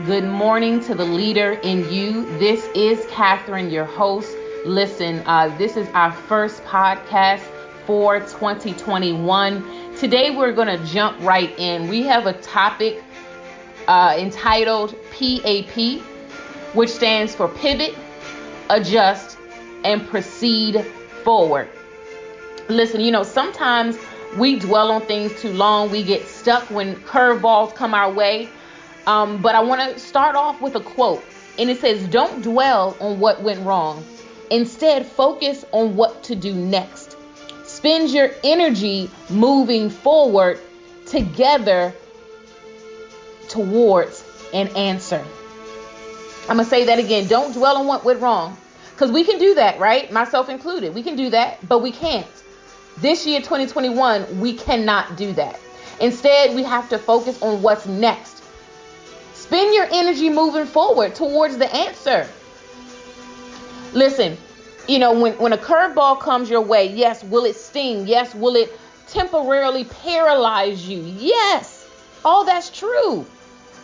Good morning to the leader in you. This is Catherine, your host. Listen, this is our first podcast for 2021. Today we're going to jump right in. We have a topic entitled P.A.P, which stands for pivot, adjust, and proceed forward. Listen, sometimes we dwell on things too long. We get stuck when curveballs come our way. But I want to start off with a quote, and it says, "Don't dwell on what went wrong. Instead, focus on what to do next. Spend your energy moving forward together towards an answer." I'm going to say that again. Don't dwell on what went wrong, because we can do that, right? Myself included. We can do that, but we can't. This year, 2021, we cannot do that. Instead, we have to focus on what's next. Spend your energy moving forward towards the answer. Listen, when a curveball comes your way, yes, will it sting? Yes, will it temporarily paralyze you? Yes, all that's true.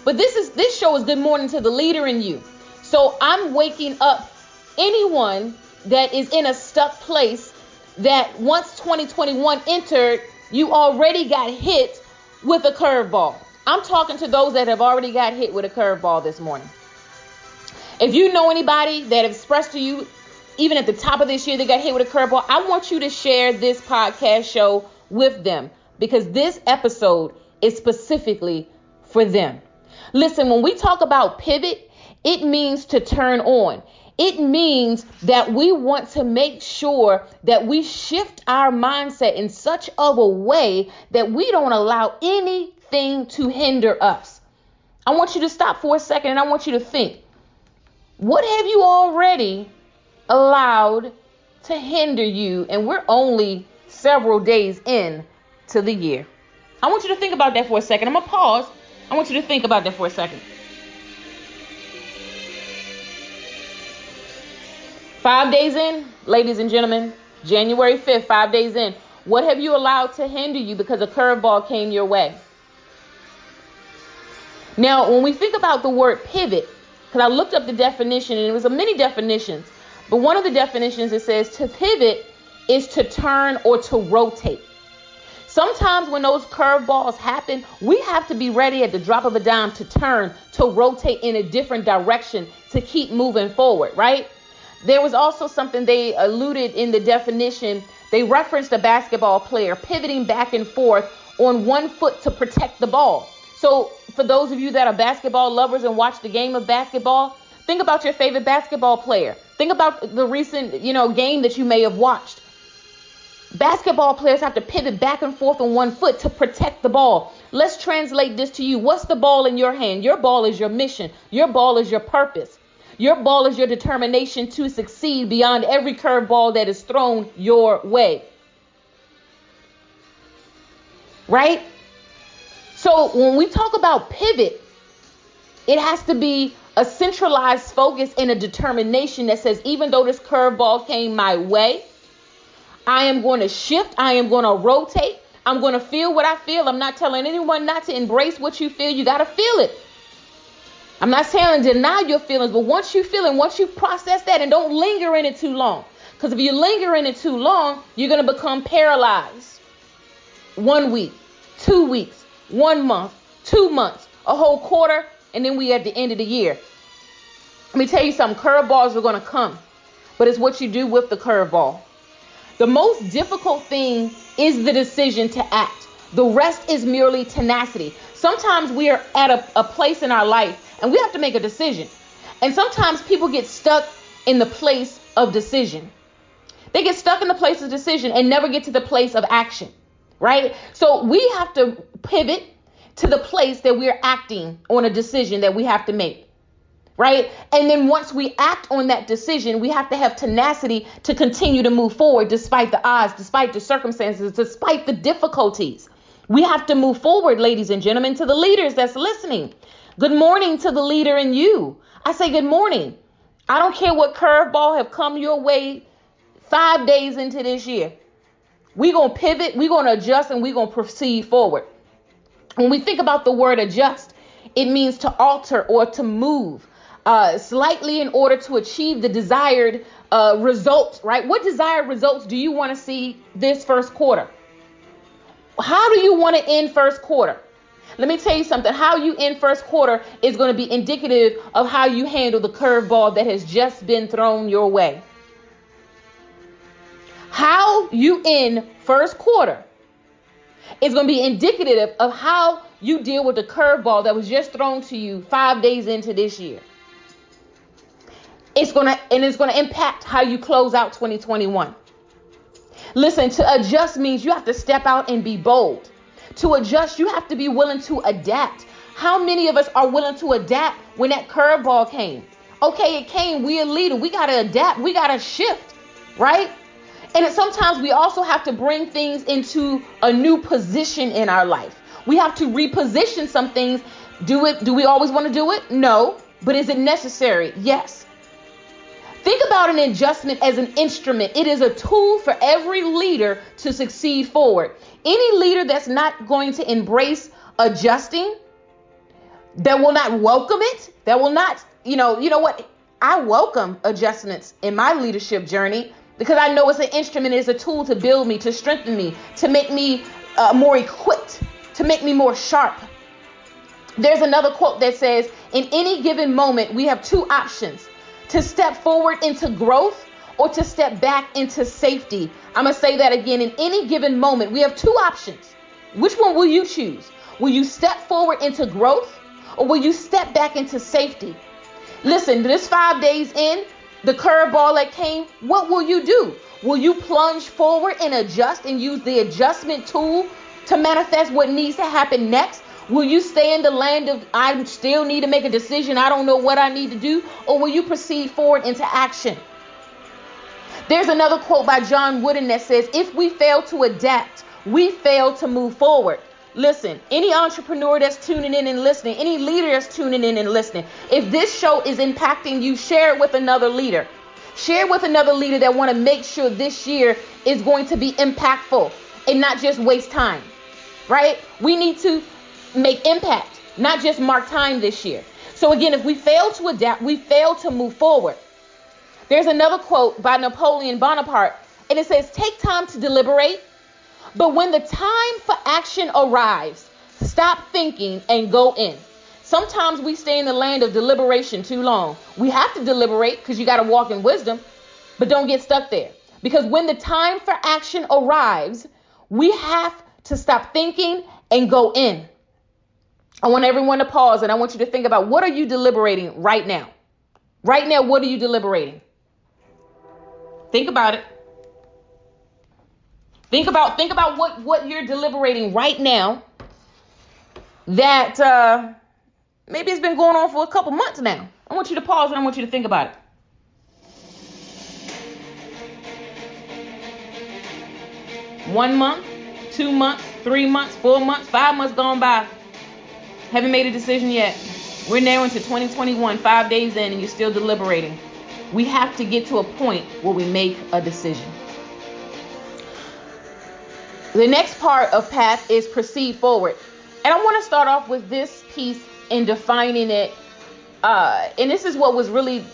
But this show is Good Morning to the Leader in You. So I'm waking up anyone that is in a stuck place that once 2021 entered, you already got hit with a curveball. I'm talking to those that have already got hit with a curveball this morning. If you know anybody that expressed to you, even at the top of this year, they got hit with a curveball, I want you to share this podcast show with them, because this episode is specifically for them. Listen, when we talk about pivot, it means to turn on. It means that we want to make sure that we shift our mindset in such of a way that we don't allow anything to hinder us. I want you to stop for a second and I want you to think, what have you already allowed to hinder you? And we're only several days in to the year. I want you to think about that for a second. I'm going to pause. I want you to think about that for a second. 5 days in, ladies and gentlemen, January 5th, 5 days in. What have you allowed to hinder you because a curveball came your way? Now, when we think about the word pivot, because I looked up the definition and it was many definitions, but one of the definitions, it says to pivot is to turn or to rotate. Sometimes when those curveballs happen, we have to be ready at the drop of a dime to turn, to rotate in a different direction, to keep moving forward, right? There was also something they alluded in the definition. They referenced a basketball player pivoting back and forth on one foot to protect the ball. So for those of you that are basketball lovers and watch the game of basketball, think about your favorite basketball player. Think about the recent, game that you may have watched. Basketball players have to pivot back and forth on one foot to protect the ball. Let's translate this to you. What's the ball in your hand? Your ball is your mission. Your ball is your purpose. Your ball is your determination to succeed beyond every curveball that is thrown your way. Right? So when we talk about pivot, it has to be a centralized focus and a determination that says, even though this curveball came my way, I am going to shift. I am going to rotate. I'm going to feel what I feel. I'm not telling anyone not to embrace what you feel. You got to feel it. I'm not saying deny your feelings, but once you feel it, once you process that, and don't linger in it too long. Because if you linger in it too long, you're going to become paralyzed. 1 week, 2 weeks. 1 month, 2 months, a whole quarter, and then we at the end of the year. Let me tell you something, curveballs are going to come, but it's what you do with the curveball. The most difficult thing is the decision to act. The rest is merely tenacity. Sometimes we are at a place in our life and we have to make a decision. And sometimes people get stuck in the place of decision. They get stuck in the place of decision and never get to the place of action. Right? So we have to pivot to the place that we're acting on a decision that we have to make. Right? And then once we act on that decision, we have to have tenacity to continue to move forward despite the odds, despite the circumstances, despite the difficulties. We have to move forward, ladies and gentlemen, to the leaders that's listening. Good morning to the leader in you. I say good morning. I don't care what curveball have come your way 5 days into this year. We're going to pivot, we're going to adjust, and we're going to proceed forward. When we think about the word adjust, It means to alter or to move slightly in order to achieve the desired results, right? What desired results do you want to see this first quarter? How do you want to end first quarter? Let me tell you something. How you end first quarter is going to be indicative of how you handle the curveball that has just been thrown your way. How you end first quarter is going to be indicative of how you deal with the curveball that was just thrown to you 5 days into this year. It's going to impact how you close out 2021. Listen, to adjust means you have to step out and be bold. To adjust, you have to be willing to adapt. How many of us are willing to adapt when that curveball came? Okay, it came. We're a leader. We got to adapt. We got to shift, right? And sometimes we also have to bring things into a new position in our life. We have to reposition some things. Do we always want to do it? No. But is it necessary? Yes. Think about an adjustment as an instrument. It is a tool for every leader to succeed forward. Any leader that's not going to embrace adjusting, that will not welcome it, that will not, you know what? I welcome adjustments in my leadership journey because I know it's an instrument, it's a tool to build me, to strengthen me, to make me more equipped, to make me more sharp. There's another quote that says, in any given moment, we have two options: to step forward into growth or to step back into safety. I'm going to say that again. In any given moment, we have two options. Which one will you choose? Will you step forward into growth or will you step back into safety? Listen, this 5 days in, the curveball that came, what will you do? Will you plunge forward and adjust and use the adjustment tool to manifest what needs to happen next? Will you stay in the land of, I still need to make a decision, I don't know what I need to do? Or will you proceed forward into action? There's another quote by John Wooden that says, if we fail to adapt, we fail to move forward. Listen, any entrepreneur that's tuning in and listening, any leader that's tuning in and listening, if this show is impacting you, share it with another leader. Share it with another leader that want to make sure this year is going to be impactful and not just waste time, right? We need to make impact, not just mark time this year. So again, if we fail to adapt, we fail to move forward. There's another quote by Napoleon Bonaparte, and it says, take time to deliberate, but when the time for action arrives, stop thinking and go in. Sometimes we stay in the land of deliberation too long. We have to deliberate because you got to walk in wisdom, but don't get stuck there. Because when the time for action arrives, we have to stop thinking and go in. I want everyone to pause and I want you to think about, what are you deliberating right now? Right now, what are you deliberating? Think about it. Think about what you're deliberating right now that maybe it's been going on for a couple months now. I want you to pause and I want you to think about it. One month, 2 months, 3 months, 4 months, 5 months gone by. Haven't made a decision yet. We're now into 2021, 5 days in, and you're still deliberating. We have to get to a point where we make a decision. The next part of PAP is proceed forward. And I want to start off with this piece in defining it. And this is what was really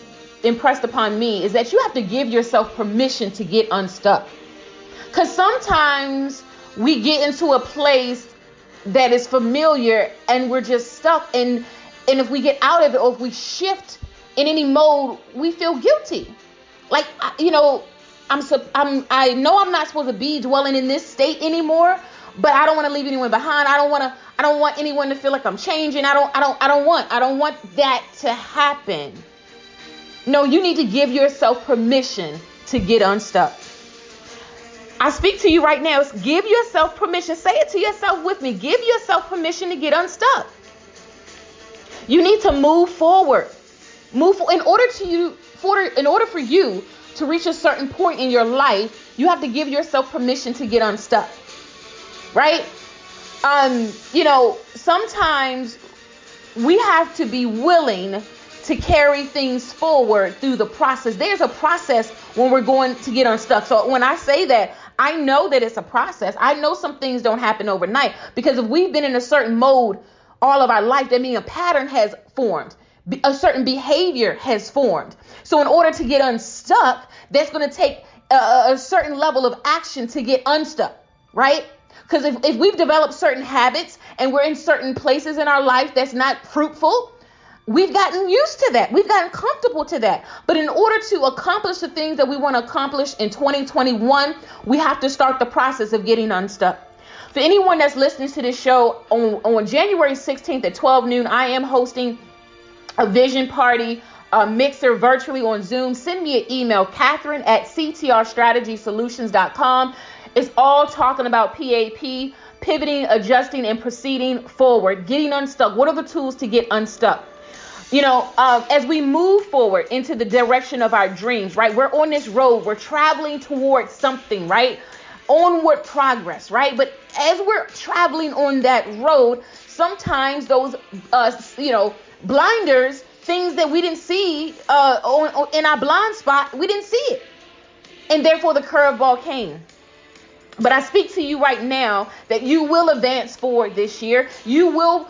impressed upon me, is that you have to give yourself permission to get unstuck. Because sometimes we get into a place that is familiar and we're just stuck. And if we get out of it, or if we shift in any mode, we feel guilty. Like, I know I'm not supposed to be dwelling in this state anymore, but I don't want to leave anyone behind. I don't want anyone to feel like I'm changing. I don't want that to happen. No, you need to give yourself permission to get unstuck. I speak to you right now. Give yourself permission. Say it to yourself with me. Give yourself permission to get unstuck. You need to move forward. In order for you to reach a certain point in your life, you have to give yourself permission to get unstuck. Right? Sometimes we have to be willing to carry things forward through the process. There's a process when we're going to get unstuck. So when I say that, I know that it's a process. I know some things don't happen overnight, because if we've been in a certain mode all of our life, that means a pattern has formed. A certain behavior has formed. So in order to get unstuck, that's going to take a certain level of action to get unstuck, right? Because if we've developed certain habits and we're in certain places in our life that's not fruitful, we've gotten used to that. We've gotten comfortable to that. But in order to accomplish the things that we want to accomplish in 2021, we have to start the process of getting unstuck. For anyone that's listening to this show, on January 16th at 12 noon, I am hosting a vision party mixer virtually on Zoom. Send me an email, Catherine@ctrstrategysolutions.com. It's all talking about P.A.P, pivoting, adjusting, and proceeding forward, getting unstuck. What are the tools to get unstuck? As we move forward into the direction of our dreams, right? We're on this road. We're traveling towards something, right? Onward progress, right? But as we're traveling on that road, sometimes those, blinders, things that we didn't see in our blind spot, we didn't see it. And therefore the curveball came. But I speak to you right now that you will advance forward this year. You will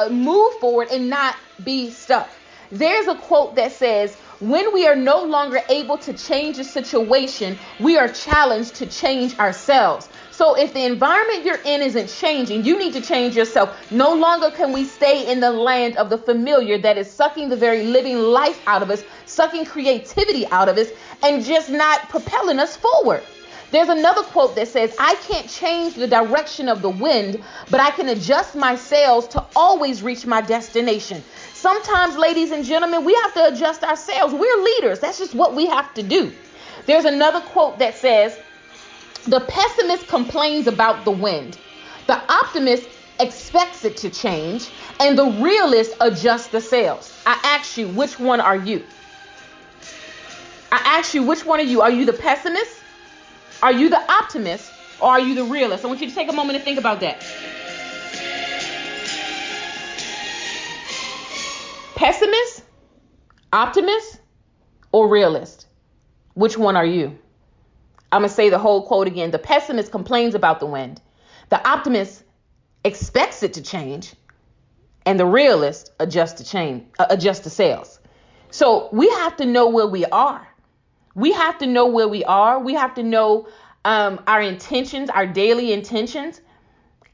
move forward and not be stuck. There's a quote that says, when we are no longer able to change a situation, we are challenged to change ourselves. So if the environment you're in isn't changing, you need to change yourself. No longer can we stay in the land of the familiar that is sucking the very living life out of us, sucking creativity out of us, and just not propelling us forward. There's another quote that says, I can't change the direction of the wind, but I can adjust my sails to always reach my destination. Sometimes, ladies and gentlemen, we have to adjust our sails. We're leaders. That's just what we have to do. There's another quote that says, the pessimist complains about the wind. The optimist expects it to change, and the realist adjusts the sails. I ask you, which one are you? I ask you, which one are you? Are you the pessimist? Are you the optimist? Or are you the realist? I want you to take a moment to think about that. Pessimist, optimist, or realist? Which one are you? I'm going to say the whole quote again. The pessimist complains about the wind. The optimist expects it to change. And the realist adjusts the sails. So we have to know where we are. We have to know where we are. We have to know our intentions, our daily intentions,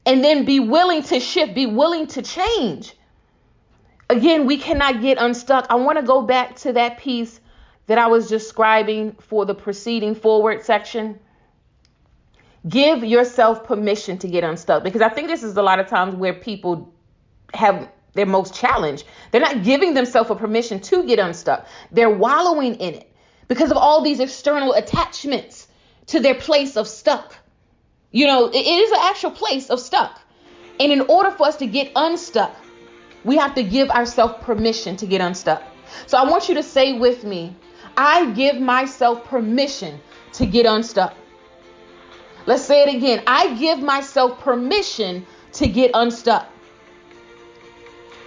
and then be willing to shift, be willing to change. Again, we cannot get unstuck. I want to go back to that piece that I was describing for the proceeding forward section. Give yourself permission to get unstuck, because I think this is a lot of times where people have their most challenge. They're not giving themselves a permission to get unstuck. They're wallowing in it because of all these external attachments to their place of stuck. It is an actual place of stuck. And in order for us to get unstuck, we have to give ourselves permission to get unstuck. So I want you to say with me, I give myself permission to get unstuck. Let's say it again. I give myself permission to get unstuck.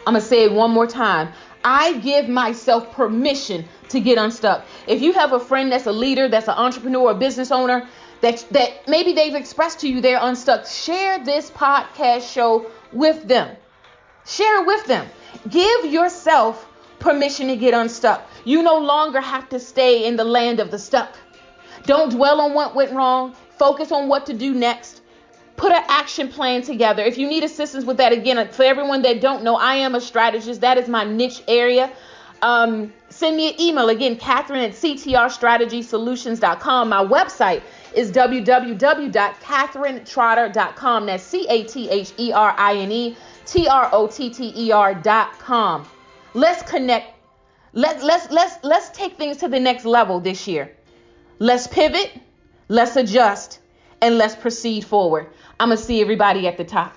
I'm going to say it one more time. I give myself permission to get unstuck. If you have a friend that's a leader, that's an entrepreneur, a business owner, that maybe they've expressed to you they're unstuck, share this podcast show with them. Share it with them. Give yourself permission to get unstuck. You no longer have to stay in the land of the stuck. Don't dwell on what went wrong. Focus on what to do next. Put an action plan together. If you need assistance with that, again, for everyone that don't know, I am a strategist. That is my niche area. Send me an email. Again, Catherine@ctrstrategysolutions.com. My website is www.catherinetrotter.com. That's CATHERINETROTTER.com. Let's connect. Let's take things to the next level this year. Let's pivot, let's adjust, and let's proceed forward. I'm going to see everybody at the top.